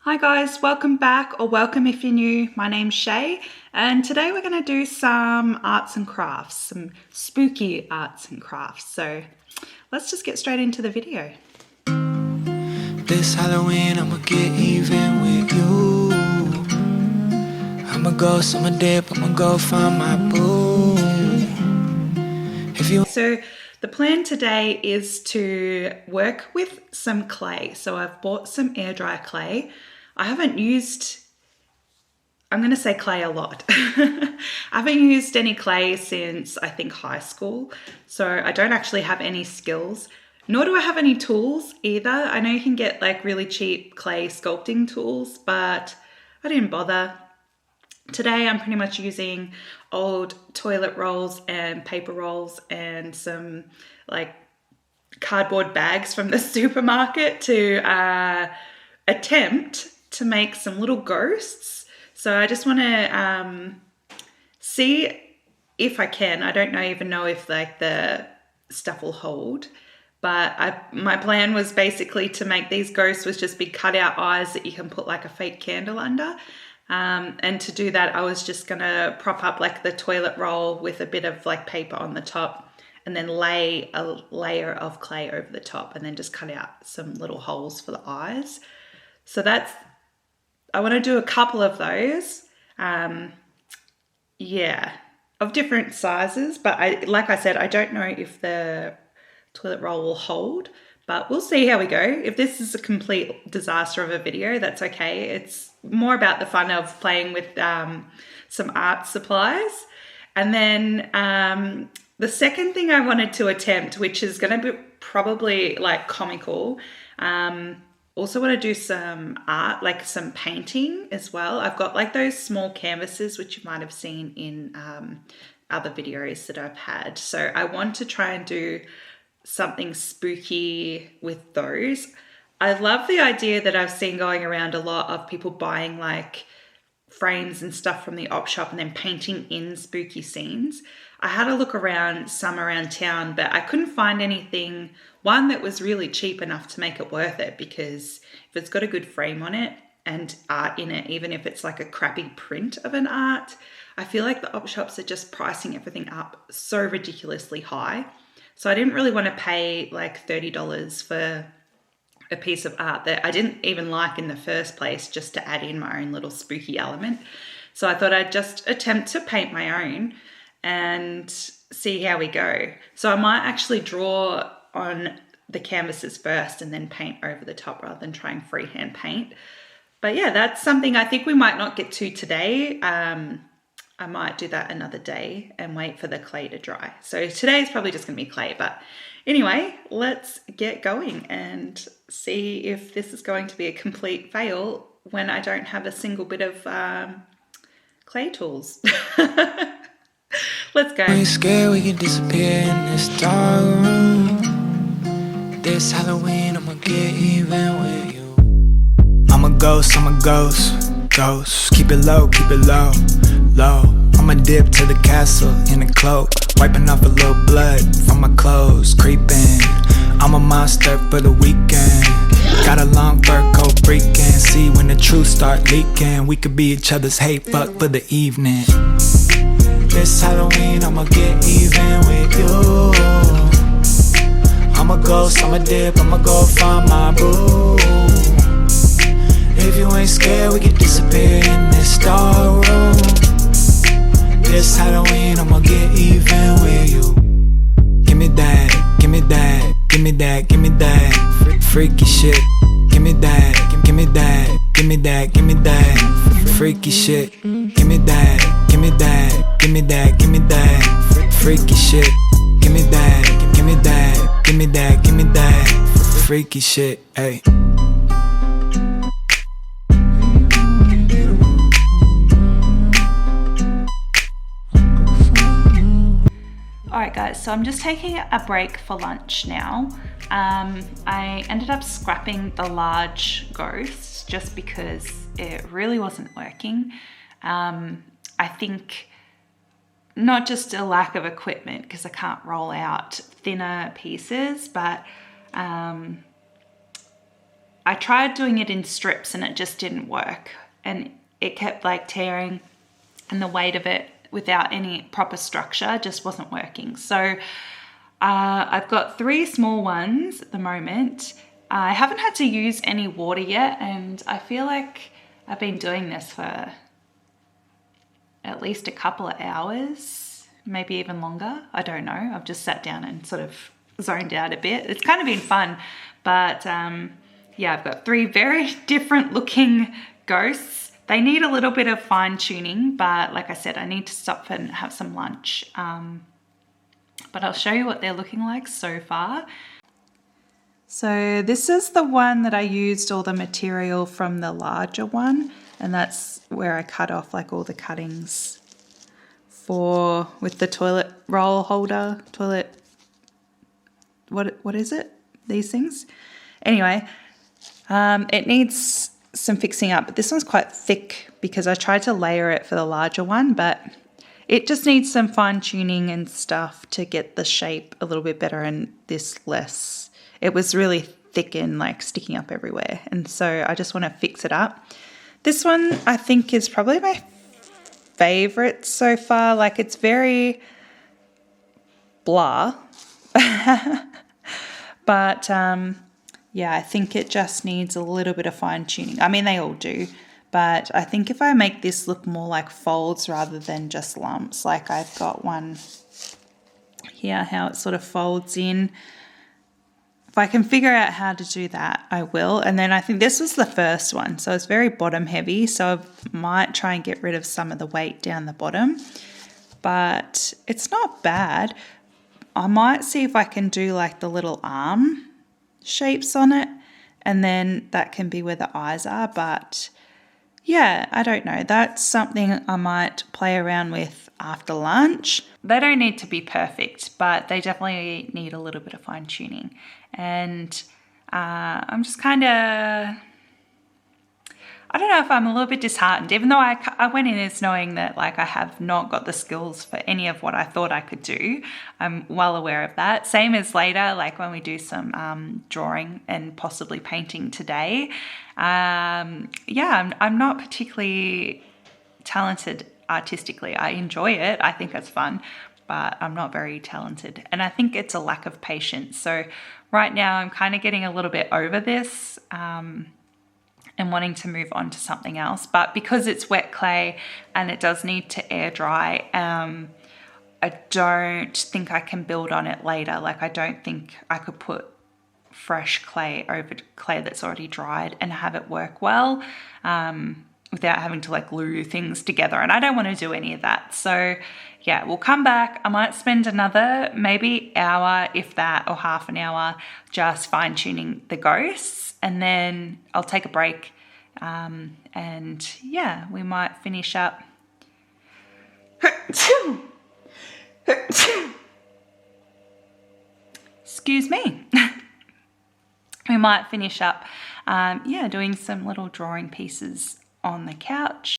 Hi guys, welcome back, or welcome if you're new. My name's Shae, and today we're going to do some arts and crafts, some spooky arts and crafts. So let's just get straight into the video. This Halloween I'ma get even with you. I'ma go, I'ma dip, I'ma go find my boo. So the plan today is to work with some clay. So I've bought some air dry clay. I haven't used, I'm going to say clay a lot. I haven't used any clay since I think high school. So I don't actually have any skills, nor do I have any tools either. I know you can get like really cheap clay sculpting tools, but I didn't bother. Today I'm pretty much using old toilet rolls and paper rolls and some like cardboard bags from the supermarket to attempt to make some little ghosts. So I just want to see if I can. I don't even know if like the stuff will hold, but my plan was basically to make these ghosts with just big cutout eyes that you can put like a fake candle under. And to do that, I was just gonna prop up like the toilet roll with a bit of like paper on the top and then lay a layer of clay over the top and then just cut out some little holes for the eyes. So I want to do a couple of those, yeah, of different sizes, but like I said, I don't know if the toilet roll will hold, but we'll see how we go. If this is a complete disaster of a video, that's okay. It's more about the fun of playing with some art supplies. And then the second thing I wanted to attempt, which is going to be probably like comical, also want to do some art, like some painting as well. I've got like those small canvases, which you might have seen in other videos that I've had. So I want to try and do something spooky with those. I love the idea that I've seen going around a lot of people buying like frames and stuff from the op shop and then painting in spooky scenes. I had a look around some around town, but I couldn't find anything, one that was really cheap enough to make it worth it, because if it's got a good frame on it and art in it, even if it's like a crappy print of an art, I feel like the op shops are just pricing everything up so ridiculously high. So I didn't really want to pay like $30 for a piece of art that I didn't even like in the first place, just to add in my own little spooky element. So I thought I'd just attempt to paint my own and see how we go. So I might actually draw on the canvases first and then paint over the top rather than trying freehand paint. But yeah, that's something I think we might not get to today. I might do that another day and wait for the clay to dry. So today is probably just gonna be clay, but anyway, let's get going and see if this is going to be a complete fail when I don't have a single bit of clay tools. Let's go. When you're scared, we can disappear in this dark room. This Halloween, I'ma get even with you. I'm a ghost, ghost. Keep it low, low. I'ma dip to the castle in a cloak, wiping off a little blood from my clothes, creeping. I'm a monster for the weekend. Got a long fur coat freaking. See when the truth start leaking, we could be each other's hate fuck for the evening. This Halloween, I'ma get even with you. I'm a ghost, I'm a dip, I'ma go find my boo. If you ain't scared, we can disappear in this dark room. This Halloween, I'ma get even with you. Give me that, give me that, give me that, give me that freaky shit. Give me that, give me that, give me that, give me that freaky shit. Give me that, give me that, give me that, give me that freaky shit. Give me that, give me that, give me that, give me that freaky shit. Hey. Alright guys, so I'm just taking a break for lunch now. I ended up scrapping the large ghost just because it really wasn't working. I think not just a lack of equipment, because I can't roll out thinner pieces, but I I tried doing it in strips and it just didn't work. And it kept like tearing, and the weight of it without any proper structure just wasn't working. So I've got 3 small ones at the moment. I haven't had to use any water yet, and I feel like I've been doing this for at least a couple of hours, maybe even longer. I don't know. I've just sat down and sort of zoned out a bit. It's kind of been fun, but yeah, I've got 3 very different looking ghosts. They need a little bit of fine tuning, but like I said, I need to stop and have some lunch. But I'll show you what they're looking like so far. So this is the one that I used all the material from the larger one, and that's where I cut off like all the cuttings for with the toilet roll holder, what is it? These things? Anyway, it needs some fixing up, but this one's quite thick because I tried to layer it for the larger one, but it just needs some fine tuning and stuff to get the shape a little bit better, and this less. It was really thick and like sticking up everywhere, and so I just want to fix it up. This one I think is probably my favorite so far. Like, it's very blah. But yeah, I think it just needs a little bit of fine tuning. I mean, they all do, but I think if I make this look more like folds rather than just lumps, like I've got one here, how it sort of folds in. If I can figure out how to do that, I will. And then I think this was the first one, so it's very bottom heavy, so I might try and get rid of some of the weight down the bottom, but it's not bad. I might see if I can do like the little arm shapes on it, and then that can be where the eyes are. But yeah, I don't know. That's something I might play around with after lunch. They don't need to be perfect, but they definitely need a little bit of fine tuning. And I'm just kind of, I don't know if I'm a little bit disheartened, even though I went in this knowing that like I have not got the skills for any of what I thought I could do. I'm well aware of that. Same as later, like when we do some drawing and possibly painting today. Yeah, I'm not particularly talented artistically. I enjoy it. I think it's fun, but I'm not very talented. And I think it's a lack of patience. So right now I'm kind of getting a little bit over this, and wanting to move on to something else. But because it's wet clay and it does need to air dry, I don't think I can build on it later. Like, I don't think I could put fresh clay over clay that's already dried and have it work well, without having to like glue things together. And I don't want to do any of that. So yeah, we'll come back. I might spend another maybe hour, if that, or half an hour just fine tuning the ghosts. And then I'll take a break, and yeah, we might finish up. Excuse me. We might finish up, yeah, doing some little drawing pieces on the couch.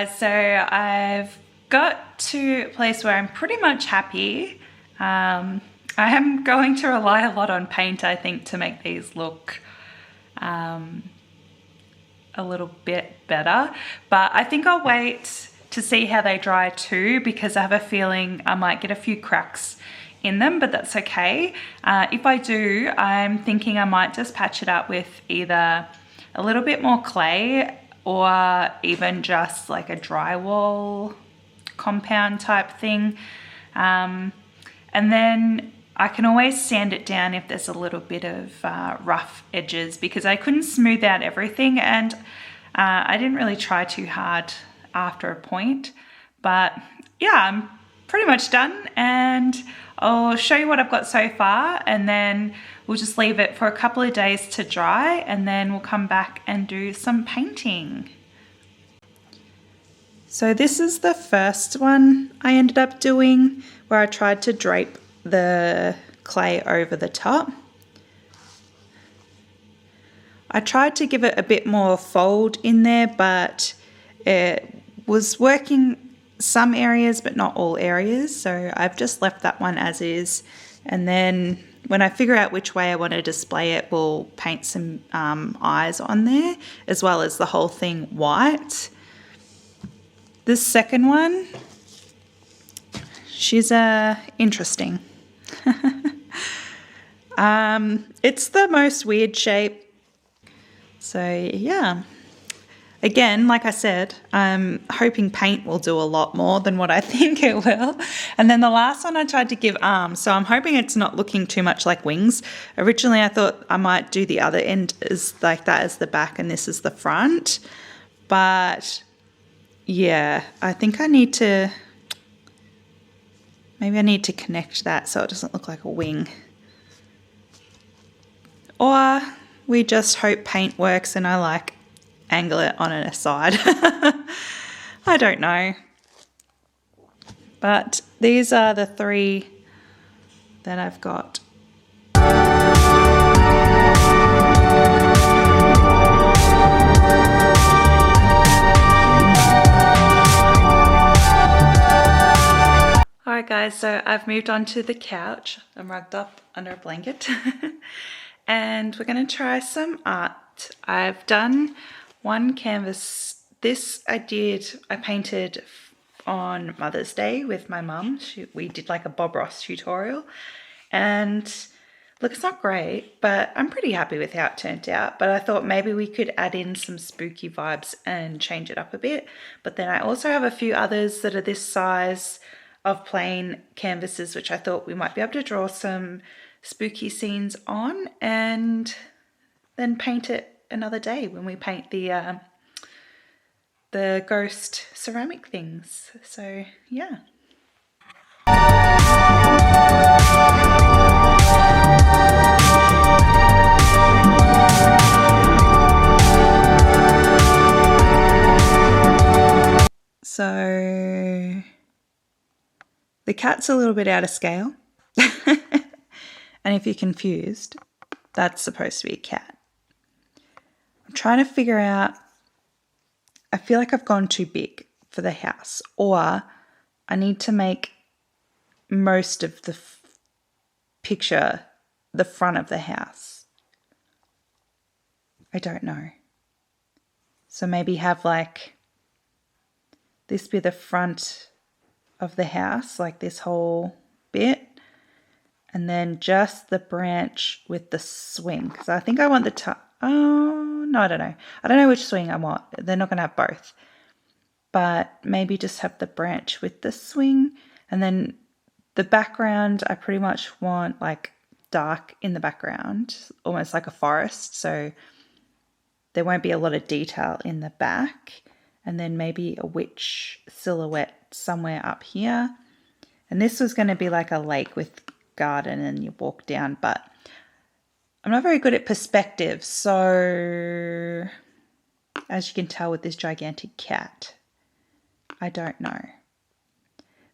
guys, so I've got to a place where I'm pretty much happy. I am going to rely a lot on paint, I think, to make these look a little bit better, but I think I'll wait to see how they dry too, because I have a feeling I might get a few cracks in them, but that's okay. If I do, I'm thinking I might just patch it up with either a little bit more clay or even just like a drywall compound type thing. And then I can always sand it down if there's a little bit of rough edges, because I couldn't smooth out everything, and I didn't really try too hard after a point. But yeah, I'm pretty much done, and I'll show you what I've got so far, and then we'll just leave it for a couple of days to dry, and then we'll come back and do some painting. So this is the first one I ended up doing, where I tried to drape the clay over the top. I tried to give it a bit more fold in there, but it was working some areas but not all areas, so I've just left that one as is, and then when I figure out which way I want to display it, we'll paint some eyes on there, as well as the whole thing white. This second one, she's interesting. It's the most weird shape. So yeah, again, like I said, I'm hoping paint will do a lot more than what I think it will. And then the last one I tried to give arms, so I'm hoping it's not looking too much like wings. Originally I thought I might do the other end as like that as the back and this is the front. But yeah, I think maybe I need to connect that so it doesn't look like a wing. Or we just hope paint works and I like angle it on an aside. I don't know. But these are the three that I've got. Alright guys, so I've moved on to the couch. I'm rugged up under a blanket. And we're going to try some art. I've done one canvas. This I painted on Mother's Day with my mum. We did like a Bob Ross tutorial. And look, it's not great, but I'm pretty happy with how it turned out. But I thought maybe we could add in some spooky vibes and change it up a bit. But then I also have a few others that are this size of plain canvases, which I thought we might be able to draw some spooky scenes on and then paint it another day when we paint the ghost ceramic things. So yeah. So the cat's a little bit out of scale. And if you're confused, that's supposed to be a cat. I'm trying to figure out, I feel like I've gone too big for the house, or I need to make most of the picture the front of the house. I don't know. So maybe have like this be the front of the house, like this whole bit. And then just the branch with the swing. Because I think I want the top. Oh, no, I don't know. I don't know which swing I want. They're not going to have both. But maybe just have the branch with the swing. And then the background, I pretty much want like dark in the background. Almost like a forest. So there won't be a lot of detail in the back. And then maybe a witch silhouette somewhere up here. And this was going to be like a lake with garden and you walk down, but I'm not very good at perspective, so as you can tell with this gigantic cat, I don't know.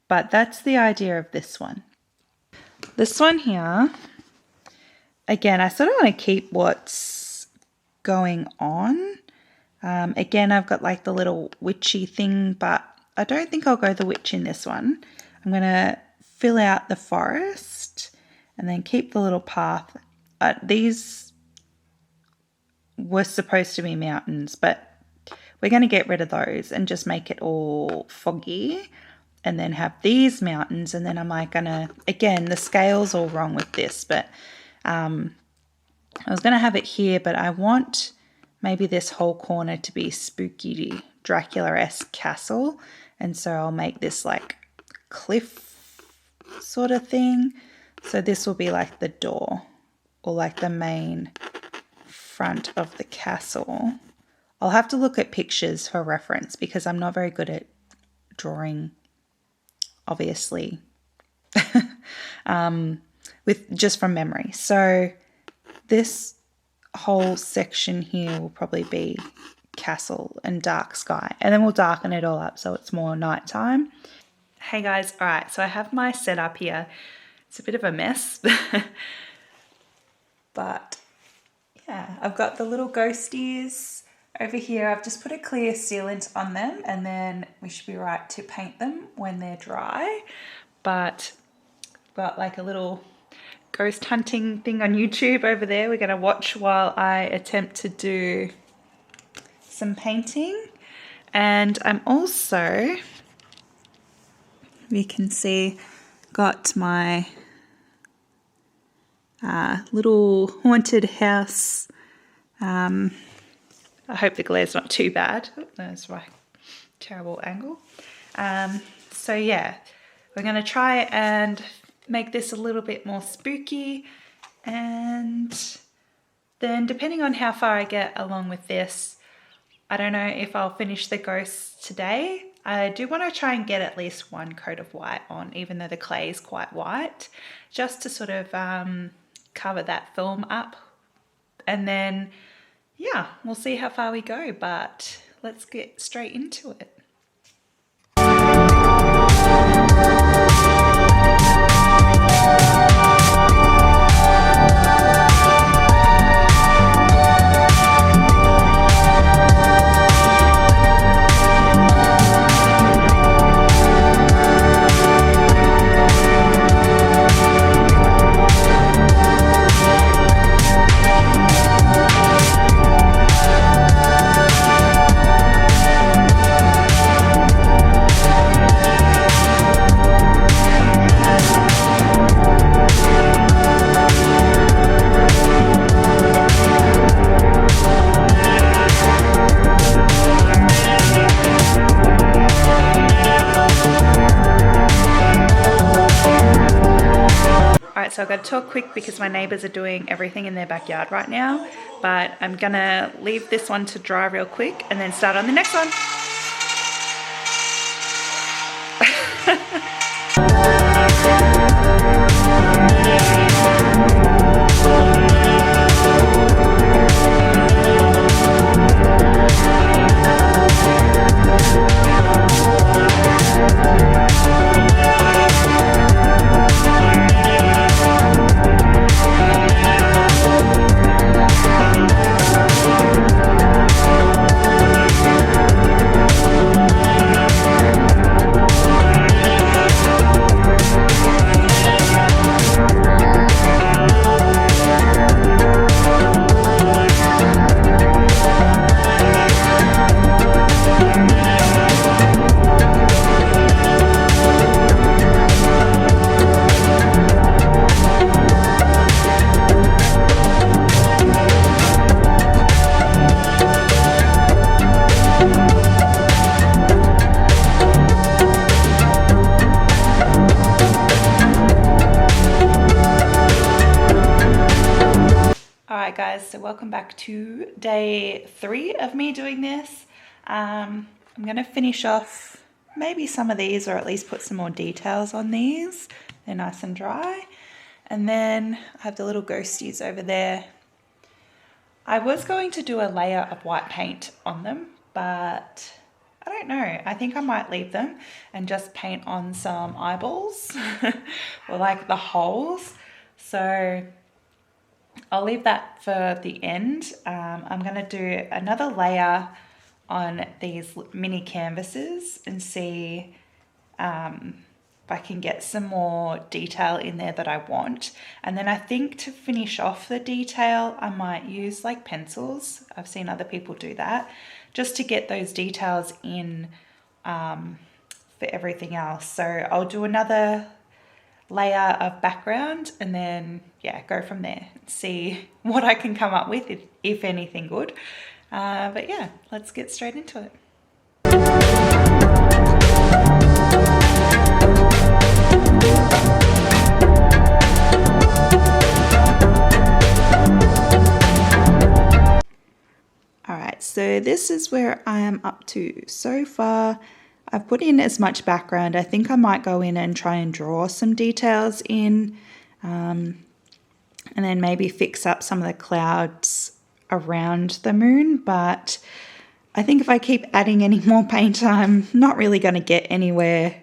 But that's the idea of this one. This one here, again, I sort of want to keep what's going on, Again, I've got like the little witchy thing, but I don't think I'll go the witch in this one. I'm going to fill out the forest and then keep the little path. These were supposed to be mountains, but we're going to get rid of those and just make it all foggy and then have these mountains. And then I'm like again, the scale's all wrong with this, but I was going to have it here, but I want maybe this whole corner to be spooky Dracula-esque castle. And so I'll make this like cliff sort of thing. So this will be like the door or like the main front of the castle. I'll have to look at pictures for reference because I'm not very good at drawing, obviously, with just from memory. So this whole section here will probably be castle and dark sky, and then we'll darken it all up so it's more nighttime. Hey guys, all right, so I have my setup here. It's a bit of a mess, but yeah, I've got the little ghosties over here. I've just put a clear sealant on them and then we should be right to paint them when they're dry. But I've got like a little ghost hunting thing on YouTube over there we're going to watch while I attempt to do some painting. And I'm also, you can see, got my little haunted house. I hope the glare's not too bad. Oh, that's right, terrible angle. So yeah, we're going to try and make this a little bit more spooky, and then depending on how far I get along with this, I don't know if I'll finish the ghosts today. I do want to try and get at least one coat of white on, even though the clay is quite white, just to sort of cover that film up. And then, yeah, we'll see how far we go, but let's get straight into it. So I've got to talk quick because my neighbours are doing everything in their backyard right now, but I'm gonna leave this one to dry real quick and then start on the next one. Alright guys, so welcome back to day 3 of me doing this. I'm going to finish off maybe some of these, or at least put some more details on these. They're nice and dry. And then I have the little ghosties over there. I was going to do a layer of white paint on them, but I don't know. I think I might leave them and just paint on some eyeballs or like the holes. So I'll leave that for the end. I'm going to do another layer on these mini canvases and see if I can get some more detail in there that I want. And then I think to finish off the detail, I might use like pencils. I've seen other people do that just to get those details in for everything else. So I'll do another layer of background and then go from there, see what I can come up with, if anything good. But yeah, let's get straight into it. Alright, so this is where I am up to so far. I've put in as much background. I think I might go in and try and draw some details in, and then maybe fix up some of the clouds around the moon. But I think if I keep adding any more paint, I'm not really going to get anywhere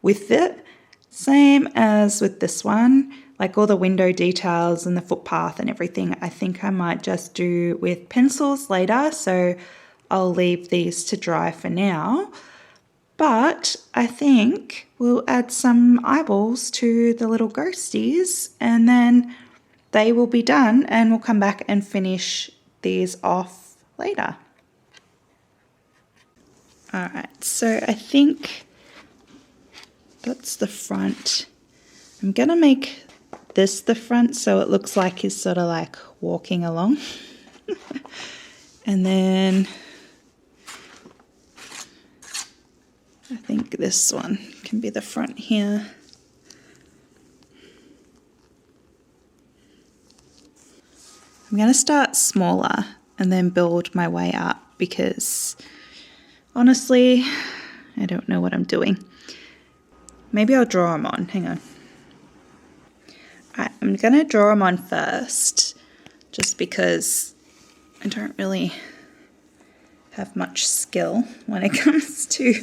with it. Same as with this one, like all the window details and the footpath and everything, I think I might just do with pencils later. So I'll leave these to dry for now. But I think we'll add some eyeballs to the little ghosties and then they will be done, and we'll come back and finish these off later. Alright, so I think that's the front. I'm going to make this the front so it looks like he's sort of like walking along. And then I think this one can be the front here. I'm going to start smaller and then build my way up because honestly, I don't know what I'm doing. Maybe I'll draw them on. Hang on. Alright, I'm going to draw them on first just because I don't really have much skill when it comes to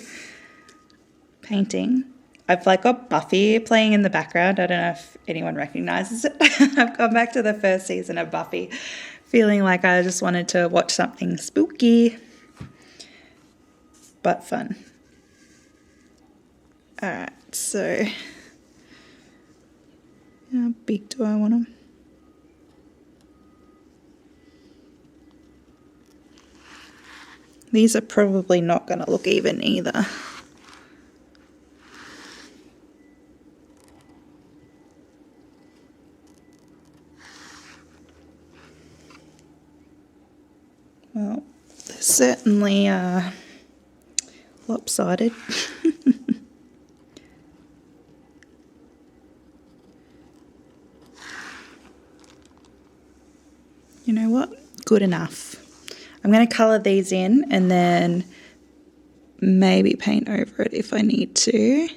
painting. I've like got Buffy playing in the background. I don't know if anyone recognizes it. I've gone back to the first season of Buffy, feeling like I just wanted to watch something spooky, but fun. Alright, so how big do I want them? These are probably not going to look even either. Well, they're certainly lopsided. You know what? Good enough. I'm going to colour these in and then maybe paint over it if I need to.